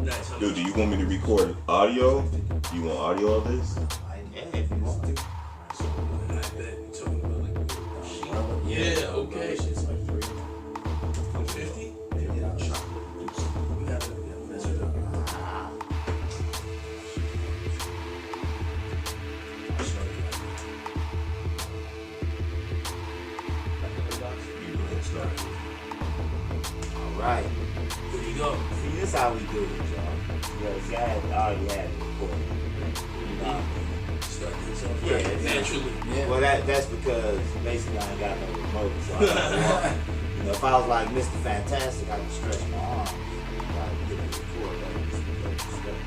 Nice. Dude, do you want me to record audio? Do you want audio of this? Yeah, if you want to. So, I bet you're talking about like a sheet. Yeah, okay. It's like 3. 50? Yeah, I'll try. We got to mess it up. Alright. There you go. See, this is how we do it, y'all. Yeah, see, I already had it before. You know what I mean? Start this off Yeah, right. Naturally. Yeah. Well, that's because basically I ain't got no remote, so I gotta walk. You know, if I was like Mr. Fantastic, I could stretch my arm. I gotta get it record that.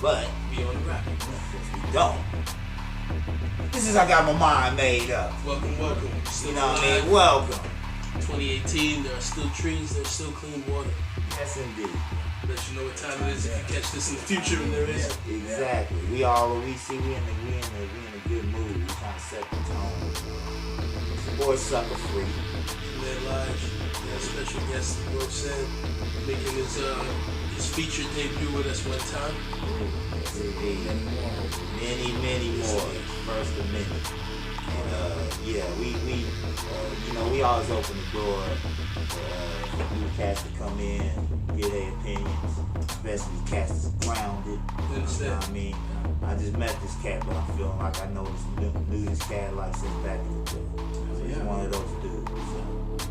But Be on the rack. since we don't, this is I got my mind made up. Welcome, welcome. Still You know what I alive. mean? Welcome. 2018, there are still trees, there's still clean water. Yes, indeed. Let you know what time it is if you catch this in the future and there is. Exactly. We in a good mood. We trying to set the tone. It's your boy Sucker Free. Man Live, special guest, Bro said, making his feature debut with us one time. Yes, indeed. Many more. First of many. And yeah, we always open the door for new cats to come in, give their opinions, especially cats that's grounded. You know what I mean? I just met this cat, but I'm feeling like I knew this cat like since back in the day. So he's one of those dudes. So,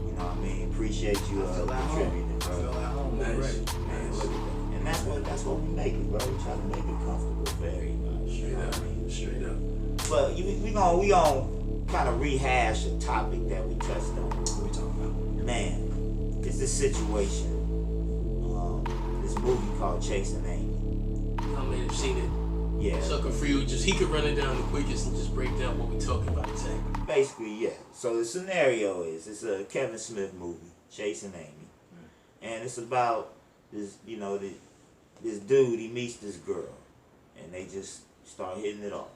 you know what I mean? Appreciate you contributing, bro. Nice. Man, look at that. And that's what we make it, bro. We try to make it comfortable for everybody. Straight up. Straight up. But we gonna kind of rehash a topic that we touched on. What we talking about? Man, it's this situation, this movie called Chasing Amy. I may have seen it. Yeah. Sucker Free, he could run it down the quickest and just break down what we're talking about exactly. Basically, yeah. So the scenario is it's a Kevin Smith movie, Chasing Amy, and it's about this, this dude. He meets this girl, and they just start hitting it off.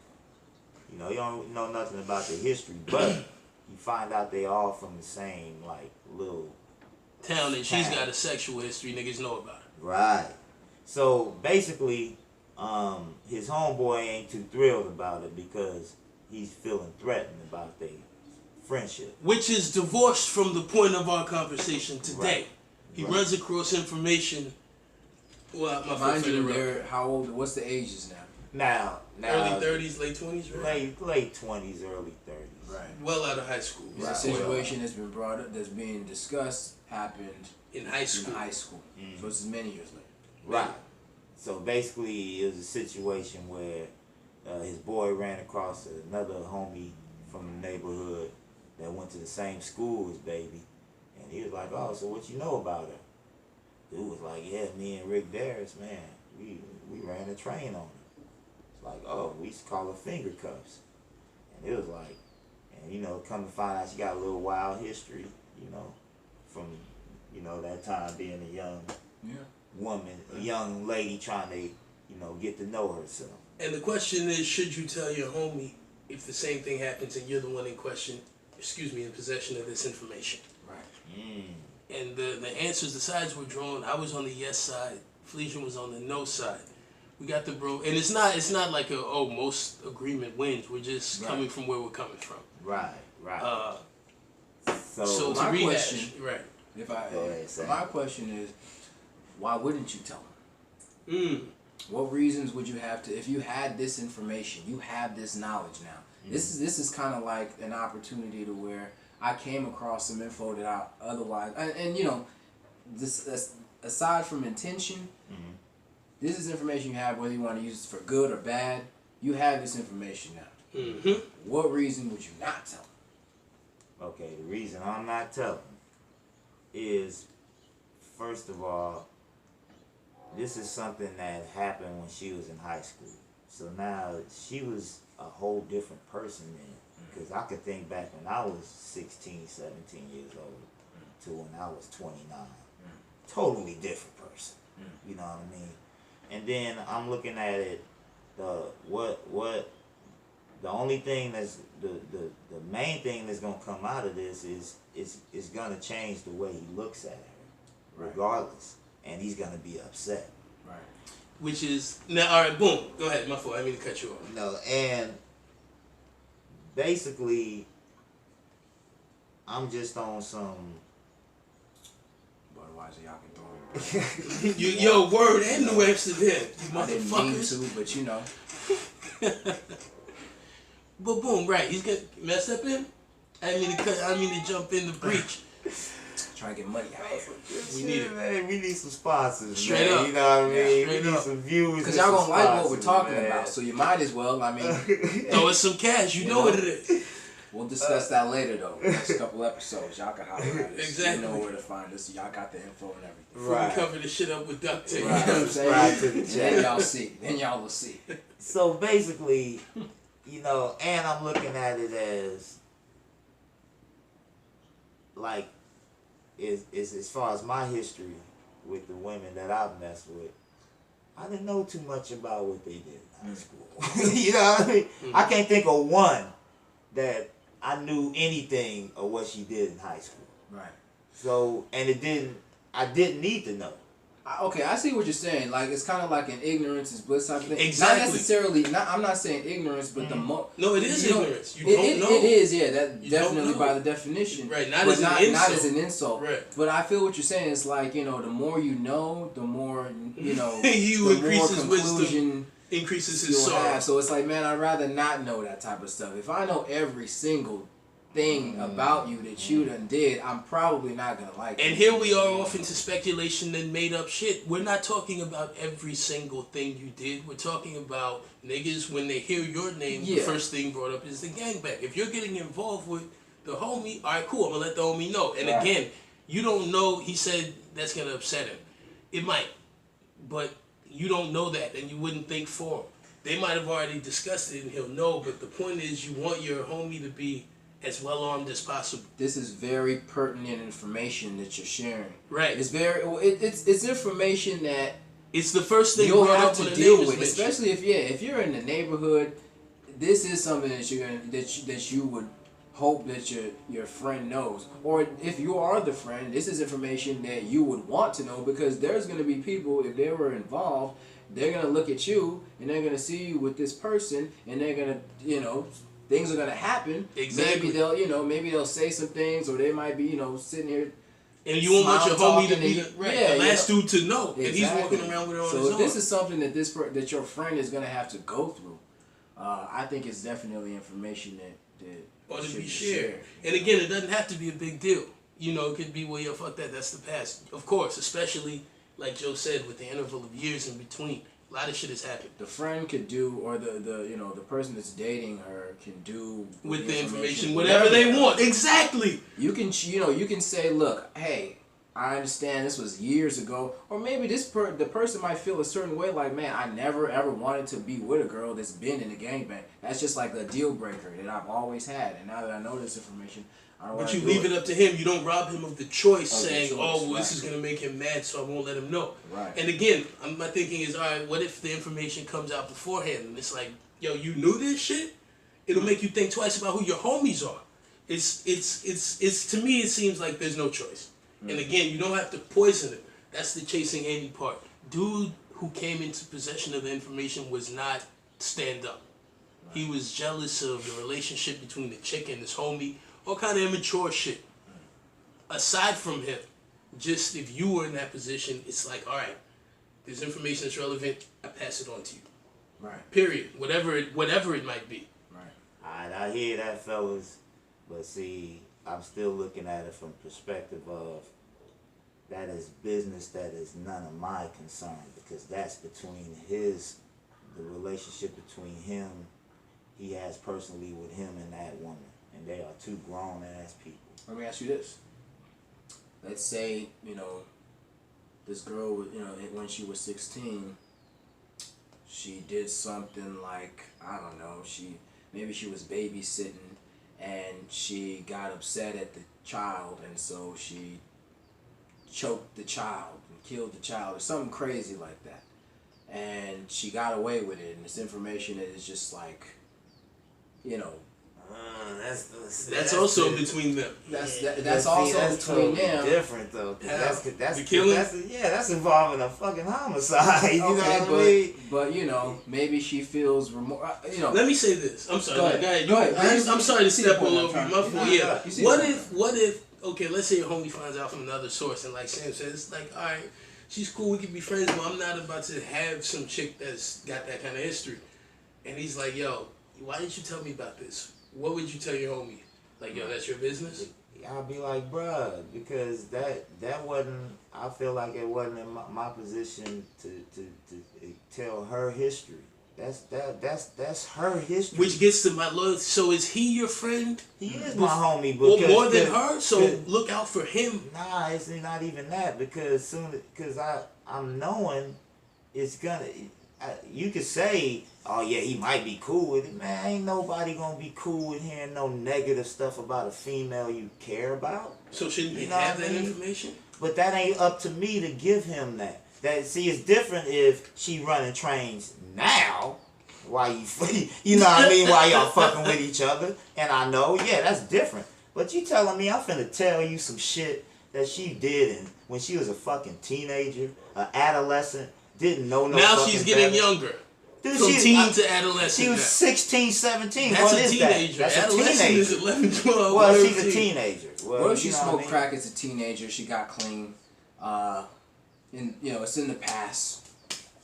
You know, you don't know nothing about the history, but you find out they all from the same, like, little Town, and she's got a sexual history, niggas know about it. Right. So, basically, his homeboy ain't too thrilled about it because he's feeling threatened about their friendship. Which is divorced from the point of our conversation today. Right. He runs across information. Well, my Mind you, friend, they're how old? What's the ages now? Now, early 30s, late 20s, right? late 20s, early 30s. Right. Well out of high school. It's a situation that's been brought up, that's being discussed, happened in high school. Mm-hmm. So this is many years later. Right. So basically, it was a situation where his boy ran across another homie from the neighborhood that went to the same school as baby, and he was like, "Oh, so what you know about her?" Dude was like, "Yeah, me and Rick Darris, man, we ran a train on her." It's like, "Oh, we used to call her finger cuffs," and it was like, and come to find out she got a little wild history, from that time being a young woman, a young lady trying to, get to know herself. And the question is, should you tell your homie if the same thing happens and you're the one in possession of this information? Right. And the answers, the sides were drawn. I was on the yes side. Felician was on the no side. We got the bro, and it's not like most agreement wins. We're just coming from where we're coming from. Right. So to my rehash, question, right? My question is, why wouldn't you tell him? What reasons would you have to? If you had this information, you have this knowledge now. This is kind of like an opportunity to where I came across some info that I otherwise, and this aside from intention, this is information you have, whether you want to use it for good or bad. You have this information now. What reason would you not tell him? Okay, the reason I'm not telling is, first of all, this is something that happened when she was in high school. So now she was a whole different person then. Because I could think back when I was 16, 17 years old to when I was 29. Totally different person. You know what I mean? And then I'm looking at it, the only thing that's the main thing that's gonna come out of this is gonna change the way he looks at her, regardless, and he's gonna be upset. Right. Which is now, all right. Boom. Go ahead. My fault. I didn't mean to cut you off. No, and basically, I'm just on some. Budweiser, y'all can throw it. Yo, word and New Amsterdam. You I didn't mean motherfuckers. to, but you know. But boom, right? He's gonna mess up him. I mean to cut. I mean to jump in the breach. Trying to get money out here. We need it. Man, we need some sponsors. Straight man, up. You know what I mean? Yeah, we need up. some views. Because y'all gonna like what we're talking man. about, so you might as well. I mean, Throw us some cash. You know what it is. we'll discuss that later though. Next couple episodes, y'all can holler at us. Exactly. You know where to find us. Y'all got the info and everything. Before Right. we cover this shit up with duct tape. Right. You know what I'm saying? Subscribe to the And channel. then y'all see. Then y'all will see. So basically, you know, and I'm looking at it as like is as far as my history with the women that I've messed with, I didn't know too much about what they did in high school. You know what I mean? I can't think of one that I knew anything of what she did in high school. Right. So, and I didn't need to know. Okay, I see what you're saying. Like it's kind of like an ignorance is bliss type of thing. Exactly. Not necessarily. I'm not saying ignorance, but the No, it is ignorance. You it, don't know. It is, yeah. That You don't definitely know. by the definition. Right, not but as an not insult. as an insult. Right. But I feel what you're saying. It's like, you know, the more you know, the more you know. You the increase more his conclusion wisdom, increases his you'll sorrow. have. So it's like, man, I'd rather not know that type of stuff. If I know every single thing about you that you done did, I'm probably not gonna like it. And here we are off into speculation and made up shit. We're not talking about every single thing you did. We're talking about niggas when they hear your name, the Yeah. first thing brought up is the gangbang. If you're getting involved with the homie, all right, cool, I'm gonna let the homie know. And Right. again, you don't know, he said that's gonna upset him. It might, but you don't know that and you wouldn't think for him. They might have already discussed it and he'll know, but the point is you want your homie to be as well armed as possible. This is very pertinent information that you're sharing. Right. It's very. Well, it's information that It's the first thing you'll brought have up to when a deal name is with, mentioned. especially if you're in the neighborhood. This is something that you're gonna that you would hope that your friend knows, or if you are the friend, this is information that you would want to know because there's gonna be people, if they were involved, they're gonna look at you and they're gonna see you with this person and they're gonna, you know, things are gonna happen. Exactly. Maybe they'll say some things, or they might be, you know, sitting here. And you won't want your homie to be Smile-talking right, and- the yeah, last dude to know. Exactly. And he's walking around with it on so his if own. this is something that that your friend is gonna have to go through, I think it's definitely information that Or to should be shared. And again, it doesn't have to be a big deal. You know, it could be, well, yo, fuck that, that's the past. Of course, especially, like Joe said, with the interval of years in between. A lot of shit has happened. the friend could do, or the you know, the person that's dating her can do With the information, whatever they want. Exactly. You can you can say, look, hey, I understand this was years ago, or maybe the person might feel a certain way, like, man, I never ever wanted to be with a girl that's been in a gangbang. That's just like a deal breaker that I've always had, and now that I know this information, I don't want But to you do leave it up to him. You don't rob him of the choice, Of the saying, choice, oh, well, this right. is going to make him mad, so I won't let him know. Right. And again, my thinking is, all right, what if the information comes out beforehand? And it's like, yo, you knew this shit? It'll make you think twice about who your homies are. It's to me, it seems like there's no choice. And again, you don't have to poison it. That's the chasing Amy part. Dude who came into possession of the information was not stand up. He was jealous of the relationship between the chick and his homie. All kind of immature shit. Aside from him, just if you were in that position, it's like, all right, there's information that's relevant, I pass it on to you. Right. Period. Whatever it might be. Right. Alright, I hear that, fellas, but see, I'm still looking at it from perspective of that is business that is none of my concern, because that's between the relationship between him, he has personally with him and that woman, and they are two grown ass people. Let me ask you this. Let's say, you know, this girl, you know, when she was 16, she did something like, I don't know, maybe she was babysitting and she got upset at the child, and so she choked the child and killed the child or something crazy like that. And she got away with it, and this information is just like, you know, That's also between them. That's also between them. Different though. That's the killing. That's involving a fucking homicide. You know what I mean? But you know, maybe she feels remorse. You know. Let me say this. I'm sorry. Go ahead. I'm sorry to step all over you. My fault. Yeah. What if? Okay, let's say your homie finds out from another source, and like Sam said, it's like, all right, she's cool. We can be friends, but I'm not about to have some chick that's got that kind of history. And he's like, yo, why didn't you tell me about this? What would you tell your homie? Like, yo, that's your business? I'll be like, bruh, because that wasn't, I feel like it wasn't in my position to tell her history. That's her history. Which gets to my love. So is he your friend? He is my homie, but but more than her. So look out for him. Nah, it's not even that because I'm knowing it's gonna. You could say, oh yeah, he might be cool with it. Man, ain't nobody gonna be cool with hearing no negative stuff about a female you care about. So shouldn't he have that information? But that ain't up to me to give him that. See, it's different if she running trains now. Why you know what I mean? While y'all fucking with each other, and I know, yeah, that's different. But you telling me I'm finna tell you some shit that she did when she was a fucking teenager, an adolescent, didn't know no. Now she's getting younger. Dude, from teen to adolescent. She was 16, 17. That's what a is teenager. That? That's adolescent a teenager. is 11, 12. Well, she's a teenager. Well, what if she smoked crack as a teenager? She got clean. It's in the past.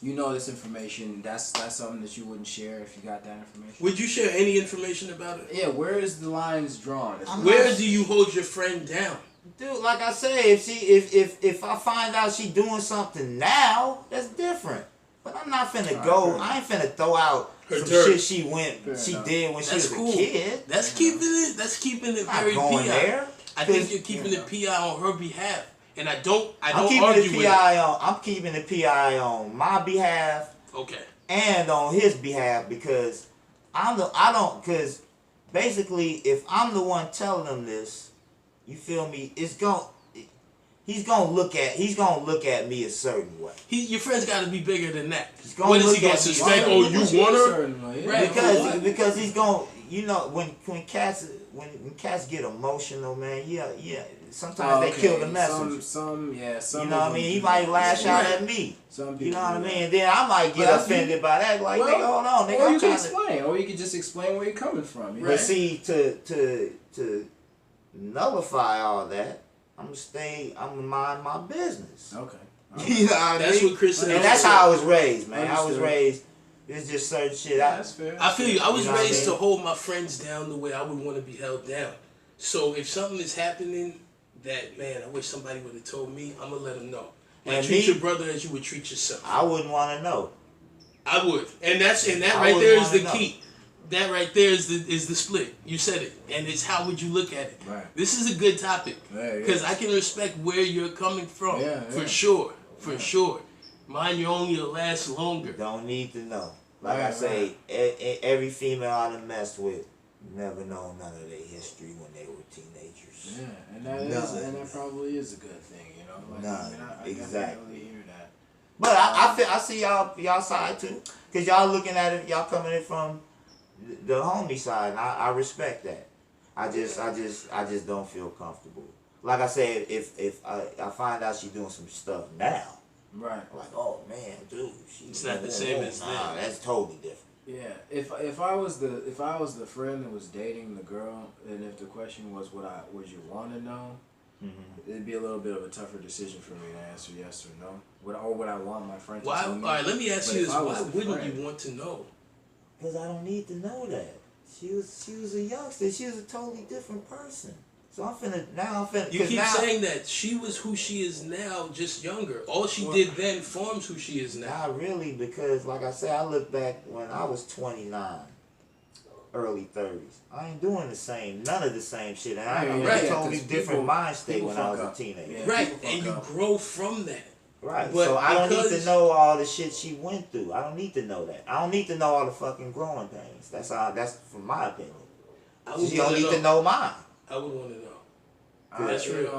You know this information. That's something that you wouldn't share if you got that information. Would you share any information about it? Yeah. Where is the lines drawn? Where do you hold your friend down? Dude, like I say, if I find out she doing something now, that's different. But I'm not finna go. I ain't finna throw out some shit she did when she was a kid. That's keeping it very PI. There. I think you're keeping it PI on her behalf, and I don't I'm keeping the PI on my behalf. Okay. And on his behalf because because basically if I'm the one telling him this, you feel me? He's gonna look at me a certain way. Your friend's got to be bigger than that. What is he gonna suspect? Oh, you want her? Right. Because he's gonna, when cats get emotional, man. Yeah. Sometimes they kill the messenger. Some. You know what I mean? He might lash out at me. Some people. You know what I mean? And then I might get offended by that. Like, nigga, hold on, nigga. Or you can explain, or you can just explain where you're coming from. But see, to nullify all that, I'm gonna mind my business. Okay. You know what I mean? That's what Chris said. And that's how I was raised, man. I was raised. It's just certain shit. That's fair. I feel you. I was raised to hold my friends down the way I would want to be held down. So if something is happening that, man, I wish somebody would have told me, I'm gonna let them know. And treat your brother as you would treat yourself. I wouldn't want to know. I would, and that right there is the key. That right there is the split. You said it, and it's how would you look at it. Right. This is a good topic because I can respect where you're coming from for sure, for sure. Mind your own, you'll last longer. Don't need to know. Like I say, every female I done messed with never know none of their history when they were teenagers. Yeah, and that probably is a good thing, you know. Like, none. I exactly. Hear that. But I see y'all side too, cause y'all looking at it, y'all coming in from the homie side. And I respect that. I just don't feel comfortable. Like I said, if I find out she's doing some stuff now, right? Like, oh man, dude, it's not the same as that. That's totally different. Yeah, if I was the friend that was dating the girl, and if the question was would you want to know, it'd be a little bit of a tougher decision for me to answer yes or no. Would I want my friend to tell me? All right, let me ask you this: why wouldn't you want to know? Because I don't need to know that. She was a youngster. She was a totally different person. So I'm finna. You keep saying that she was who she is now, just younger. All she did then forms who she is now. Not really, because like I said, I look back when I was 29, early 30s. I ain't doing none of the same shit. And I had a totally different mind state when I was a teenager. Yeah, right, and you grow from that. Right, but so I don't need to know all the shit she went through. I don't need to know that. I don't need to know all the fucking growing pains. That's from my opinion. You don't need to know mine. I would want to know. That's real.